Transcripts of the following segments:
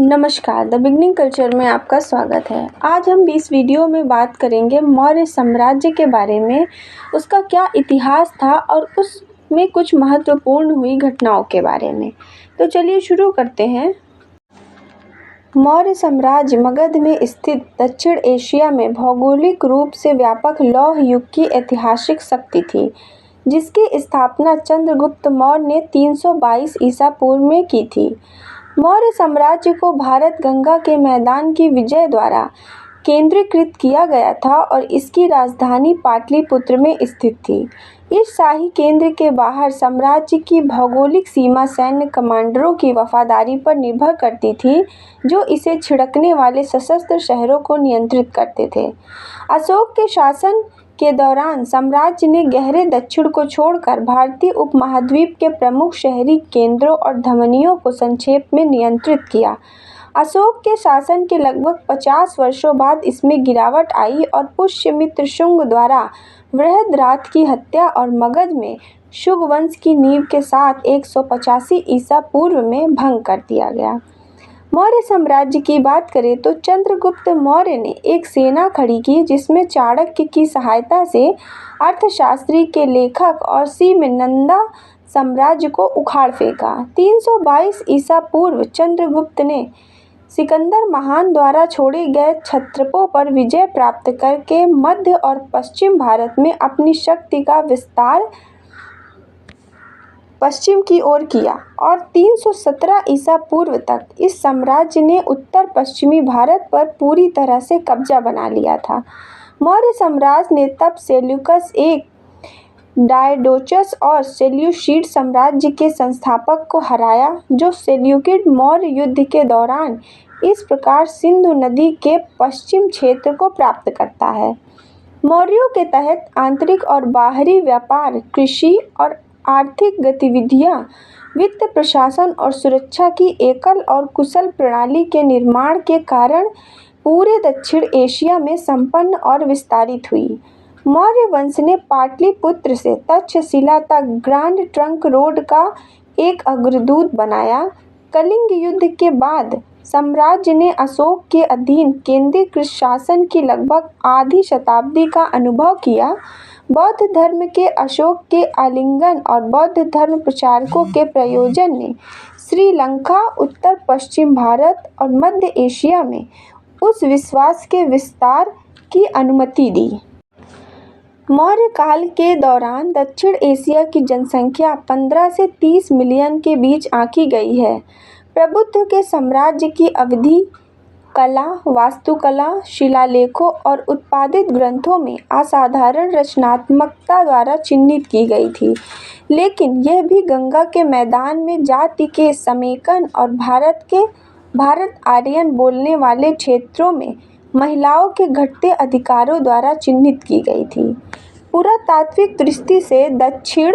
नमस्कार, the beginning culture में आपका स्वागत है। आज हम इस वीडियो में बात करेंगे मौर्य साम्राज्य के बारे में, उसका क्या इतिहास था और उसमें कुछ महत्वपूर्ण हुई घटनाओं के बारे में। तो चलिए शुरू करते हैं। मौर्य साम्राज्य मगध में स्थित दक्षिण एशिया में भौगोलिक रूप से व्यापक लौह युग की ऐतिहासिक शक्ति थी, जिसकी स्थापना चंद्रगुप्त मौर्य ने 322 ईसा पूर्व में की थी। मौर्य साम्राज्य को भारत गंगा के मैदान की विजय द्वारा केंद्रीकृत किया गया था और इसकी राजधानी पाटलिपुत्र में स्थित थी। इस शाही केंद्र के बाहर साम्राज्य की भौगोलिक सीमा सैन्य कमांडरों की वफादारी पर निर्भर करती थी, जो इसे छिड़कने वाले सशस्त्र शहरों को नियंत्रित करते थे। अशोक के शासन के दौरान साम्राज्य ने गहरे दक्षिण को छोड़कर भारतीय उपमहाद्वीप के प्रमुख शहरी केंद्रों और धमनियों को संक्षेप में नियंत्रित किया। अशोक के शासन के लगभग 50 वर्षों बाद इसमें गिरावट आई और पुष्यमित्र शुंग द्वारा बृहद्रथ की हत्या और मगध में शुंग वंश की नींव के साथ 185 ईसा पूर्व में भंग कर दिया गया। मौर्य साम्राज्य की बात करें तो चंद्रगुप्त मौर्य ने एक सेना खड़ी की, जिसमें चाणक्य की सहायता से अर्थशास्त्री के लेखक और सी में नंदा साम्राज्य को उखाड़ फेंका। 322 ईसा पूर्व चंद्रगुप्त ने सिकंदर महान द्वारा छोड़े गए क्षत्रपों पर विजय प्राप्त करके मध्य और पश्चिम भारत में अपनी शक्ति का विस्तार पश्चिम की ओर किया और 317 ईसा पूर्व तक इस साम्राज्य ने उत्तर पश्चिमी भारत पर पूरी तरह से कब्जा बना लिया था। मौर्य साम्राज्य ने तब सेल्यूकस एक डायोडोचस और सेल्यूसिड साम्राज्य के संस्थापक को हराया, जो सेल्यूकिड मौर्य युद्ध के दौरान इस प्रकार सिंधु नदी के पश्चिम क्षेत्र को प्राप्त करता है। मौर्यों के तहत आंतरिक और बाहरी व्यापार, कृषि और आर्थिक गतिविधियां, वित्त प्रशासन और सुरक्षा की एकल और कुशल प्रणाली के निर्माण के कारण पूरे दक्षिण एशिया में संपन्न और विस्तारित हुई। मौर्य वंश ने पाटलिपुत्र से तक्षशिला तक ग्रांड ट्रंक रोड का एक अग्रदूत बनाया। कलिंग युद्ध के बाद साम्राज्य ने अशोक के अधीन केंद्रीकृत शासन की लगभग आधी शताब्दी का अनुभव किया। बौद्ध धर्म के अशोक के आलिंगन और बौद्ध धर्म प्रचारकों के प्रयोजन ने श्रीलंका, उत्तर पश्चिम भारत और मध्य एशिया में उस विश्वास के विस्तार की अनुमति दी। मौर्य काल के दौरान दक्षिण एशिया की जनसंख्या 15 से 30 मिलियन के बीच आंकी गई है। प्रबुद्ध के साम्राज्य की अवधि कला, वास्तुकला, शिलालेखों और उत्पादित ग्रंथों में असाधारण रचनात्मकता द्वारा चिन्हित की गई थी, लेकिन यह भी गंगा के मैदान में जाति के समेकन और भारत आर्यन बोलने वाले क्षेत्रों में महिलाओं के घटते अधिकारों द्वारा चिन्हित की गई थी। पुरातात्विक दृष्टि से दक्षिण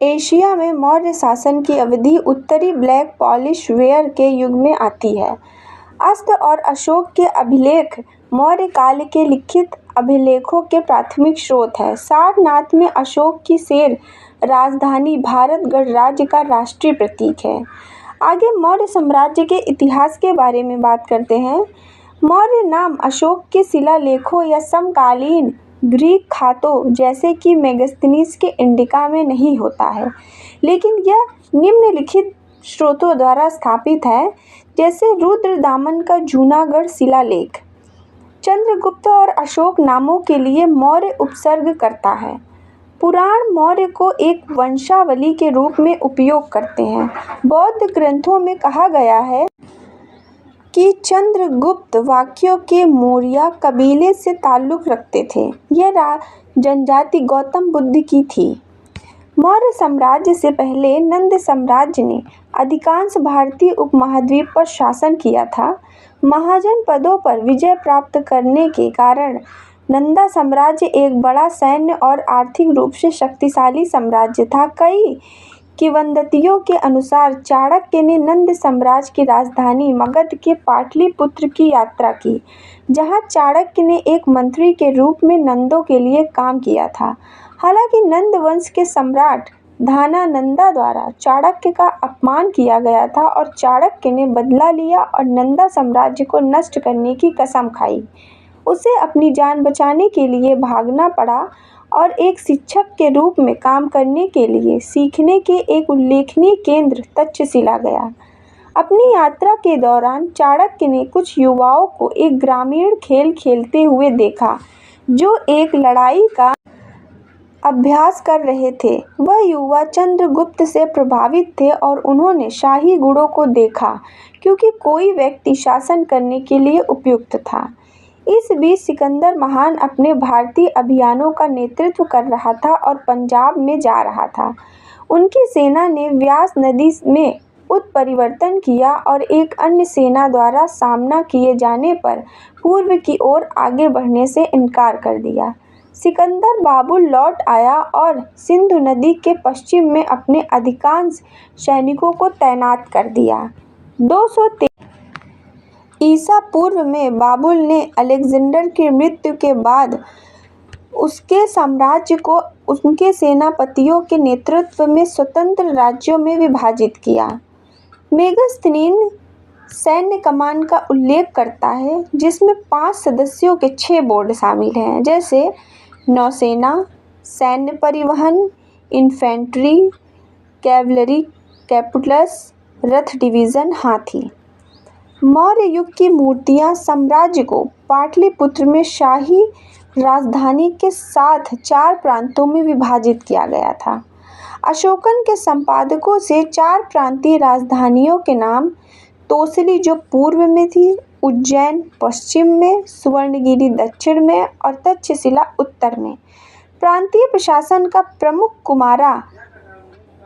एशिया में मौर्य शासन की अवधि उत्तरी ब्लैक पॉलिश वेयर के युग में आती है। अस्त और अशोक के अभिलेख मौर्य काल के लिखित अभिलेखों के प्राथमिक स्रोत है। सारनाथ में अशोक की शेर राजधानी भारत गणराज्य का राष्ट्रीय प्रतीक है। आगे मौर्य साम्राज्य के इतिहास के बारे में बात करते हैं। मौर्य नाम अशोक के शिलालेखों या समकालीन ग्रीक खातों जैसे कि मेगस्थनीज के इंडिका में नहीं होता है, लेकिन यह निम्नलिखित स्रोतों द्वारा स्थापित है, जैसे रुद्रदामन का जूनागढ़ शिलालेख चंद्रगुप्त और अशोक नामों के लिए मौर्य उपसर्ग करता है। पुराण मौर्य को एक वंशावली के रूप में उपयोग करते हैं। बौद्ध ग्रंथों में कहा गया है कि चंद्रगुप्त वाक्यों के मौर्य कबीले से ताल्लुक रखते थे। यह जनजाति गौतम बुद्ध की थी। मौर्य साम्राज्य से पहले नंद साम्राज्य ने अधिकांश भारतीय उपमहाद्वीप पर शासन किया था। महाजन पदों पर विजय प्राप्त करने के कारण नंदा साम्राज्य एक बड़ा सैन्य और आर्थिक रूप से शक्तिशाली साम्राज्य था। कई किंवदंतियों के अनुसार चाणक्य ने नंद साम्राज्य की राजधानी मगध के पाटलिपुत्र की यात्रा की, जहां चाणक्य ने एक मंत्री के रूप में नंदों के लिए काम किया था। हालांकि नंद वंश के सम्राट धनानंदा द्वारा चाणक्य का अपमान किया गया था और चाणक्य ने बदला लिया और नंदा साम्राज्य को नष्ट करने की कसम खाई। उसे अपनी जान बचाने के लिए भागना पड़ा और एक शिक्षक के रूप में काम करने के लिए सीखने के एक उल्लेखनीय केंद्र तक्षशिला गया। अपनी यात्रा के दौरान चाणक्य ने कुछ युवाओं को एक ग्रामीण खेल खेलते हुए देखा जो एक लड़ाई का अभ्यास कर रहे थे। वह युवा चंद्रगुप्त से प्रभावित थे और उन्होंने शाही गुणों को देखा क्योंकि कोई व्यक्ति शासन करने के लिए उपयुक्त था। इस बीच सिकंदर महान अपने भारतीय अभियानों का नेतृत्व कर रहा था और पंजाब में जा रहा था। उनकी सेना ने व्यास नदी में उत्परिवर्तन किया और एक अन्य सेना द्वारा सामना किए जाने पर पूर्व की ओर आगे बढ़ने से इनकार कर दिया। सिकंदर बाबुल लौट आया और सिंधु नदी के पश्चिम में अपने अधिकांश सैनिकों को तैनात कर दिया। 213 ईसा पूर्व में बाबुल ने अलेक्जेंडर की मृत्यु के बाद उसके साम्राज्य को उनके सेनापतियों के नेतृत्व में स्वतंत्र राज्यों में विभाजित किया। मेगास्थनीन सैन्य कमान का उल्लेख करता है जिसमें 5 सदस्यों के 6 बोर्ड शामिल हैं, जैसे नौसेना, सैन्य परिवहन, इन्फेंट्री, कैवलरी, कैपुलस, रथ डिवीज़न, हाथी। मौर्य युग की मूर्तियां साम्राज्य को पाटलिपुत्र में शाही राजधानी के साथ 4 प्रांतों में विभाजित किया गया था। अशोकन के संपादकों से 4 प्रांतीय राजधानियों के नाम तोसली जो पूर्व में थी, उज्जैन पश्चिम में, सुवर्णगिरी दक्षिण में और तक्षशिला उत्तर में। प्रांतीय प्रशासन का प्रमुख कुमारा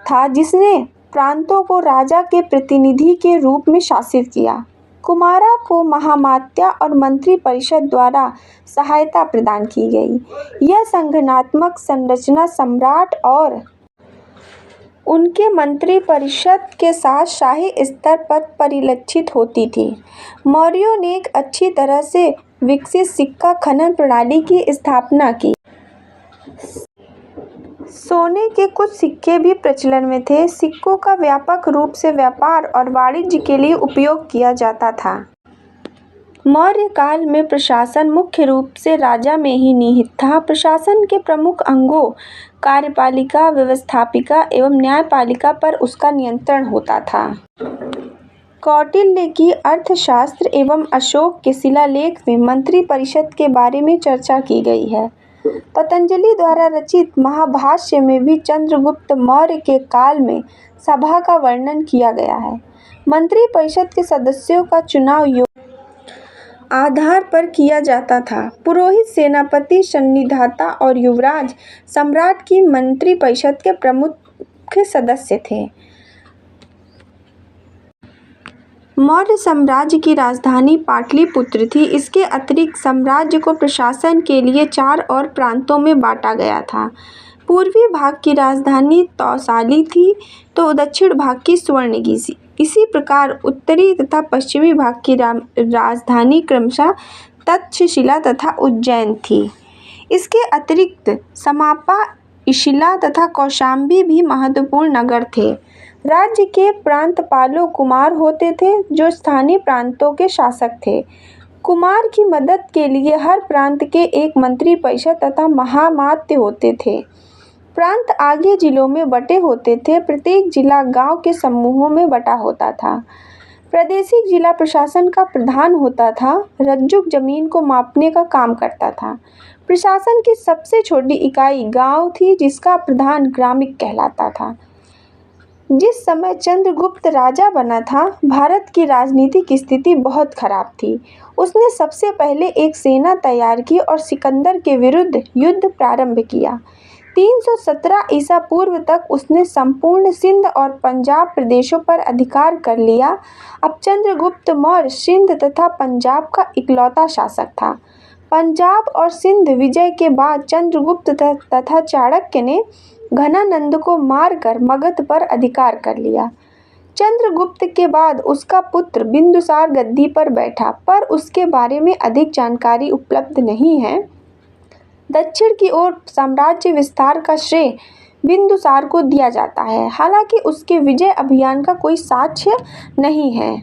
था जिसने प्रांतों को राजा के प्रतिनिधि के रूप में शासित किया। कुमारा को महामात्या और मंत्री परिषद द्वारा सहायता प्रदान की गई। यह संगठनात्मक संरचना सम्राट और उनके मंत्री परिषद के साथ शाही स्तर पर परिलक्षित होती थी। मौर्यों ने एक अच्छी तरह से विकसित सिक्का खनन प्रणाली की स्थापना की। सोने के कुछ सिक्के भी प्रचलन में थे। सिक्कों का व्यापक रूप से व्यापार और वाणिज्य के लिए उपयोग किया जाता था। मौर्य काल में प्रशासन मुख्य रूप से राजा में ही निहित था। प्रशासन के प्रमुख अंगों कार्यपालिका, व्यवस्थापिका एवं न्यायपालिका पर उसका नियंत्रण होता था। कौटिल्य की अर्थशास्त्र एवं अशोक के शिलालेख में मंत्री परिषद के बारे में चर्चा की गई है। पतंजलि द्वारा रचित महाभाष्य में भी चंद्रगुप्त मौर्य के काल में सभा का वर्णन किया गया है। मंत्री परिषद के सदस्यों का चुनाव आधार पर किया जाता था। पुरोहित, सेनापति, सन्निधाता और युवराज सम्राट की मंत्री परिषद के प्रमुख सदस्य थे। मौर्य साम्राज्य की राजधानी पाटलिपुत्र थी। इसके अतिरिक्त साम्राज्य को प्रशासन के लिए 4 और प्रांतों में बांटा गया था। पूर्वी भाग की राजधानी तौसाली थी तो दक्षिण भाग की सुवर्णगिरी। इसी प्रकार उत्तरी तथा पश्चिमी भाग की राजधानी क्रमशः तक्षशिला तथा उज्जैन थी। इसके अतिरिक्त समापा, इशिला तथा कौशाम्बी भी महत्वपूर्ण नगर थे। राज्य के प्रांतपालों कुमार होते थे जो स्थानीय प्रांतों के शासक थे। कुमार की मदद के लिए हर प्रांत के एक मंत्री परिषद तथा महामात्य होते थे। प्रांत आगे जिलों में बटे होते थे। प्रत्येक जिला गांव के समूहों में बटा होता था। प्रादेशिक जिला प्रशासन का प्रधान होता था। रज्जुक जमीन को मापने का काम करता था। प्रशासन की सबसे छोटी इकाई गांव थी जिसका प्रधान ग्रामिक कहलाता था। जिस समय चंद्रगुप्त राजा बना था, भारत की राजनीतिक स्थिति बहुत खराब थी। उसने सबसे पहले एक सेना तैयार की और सिकंदर के विरुद्ध युद्ध प्रारंभ किया। 317 ईसा पूर्व तक उसने संपूर्ण सिंध और पंजाब प्रदेशों पर अधिकार कर लिया। अब चंद्रगुप्त मौर्य सिंध तथा पंजाब का इकलौता शासक था। पंजाब और सिंध विजय के बाद चंद्रगुप्त तथा चाणक्य ने घनानंद को मारकर मगध पर अधिकार कर लिया। चंद्रगुप्त के बाद उसका पुत्र बिंदुसार गद्दी पर बैठा, पर उसके बारे में अधिक जानकारी उपलब्ध नहीं है। दक्षिण की ओर साम्राज्य विस्तार का श्रेय बिंदुसार को दिया जाता है। हालांकि उसके विजय अभियान का कोई साक्ष्य नहीं है।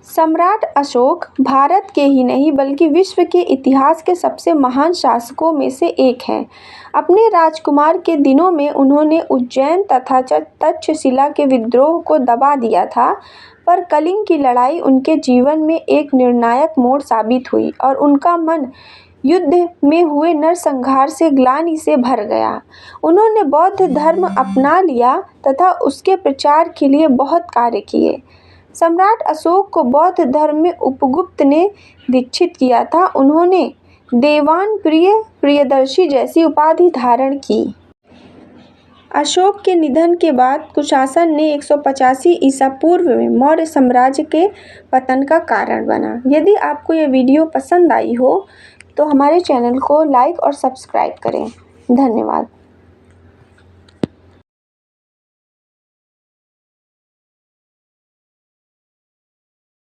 सम्राट अशोक भारत के ही नहीं बल्कि विश्व के इतिहास के सबसे महान शासकों में से एक हैं। अपने राजकुमार के दिनों में उन्होंने उज्जैन तथा तक्षशिला के विद्रोह को दबा दिया था, पर कलिंग की लड़ाई उनके जीवन में एक निर्णायक मोड़ साबित हुई और उनका मन युद्ध में हुए नरसंहार से ग्लानि से भर गया। उन्होंने बौद्ध धर्म अपना लिया तथा उसके प्रचार के लिए बहुत कार्य किए। सम्राट अशोक को बौद्ध धर्म में उपगुप्त ने दीक्षित किया था। उन्होंने देवान प्रियदर्शी जैसी उपाधि धारण की। अशोक के निधन के बाद कुशासन ने 185 ईसा पूर्व में मौर्य साम्राज्य के पतन का कारण बना। यदि आपको यह वीडियो पसंद आई हो तो हमारे चैनल को लाइक और सब्सक्राइब करें। धन्यवाद।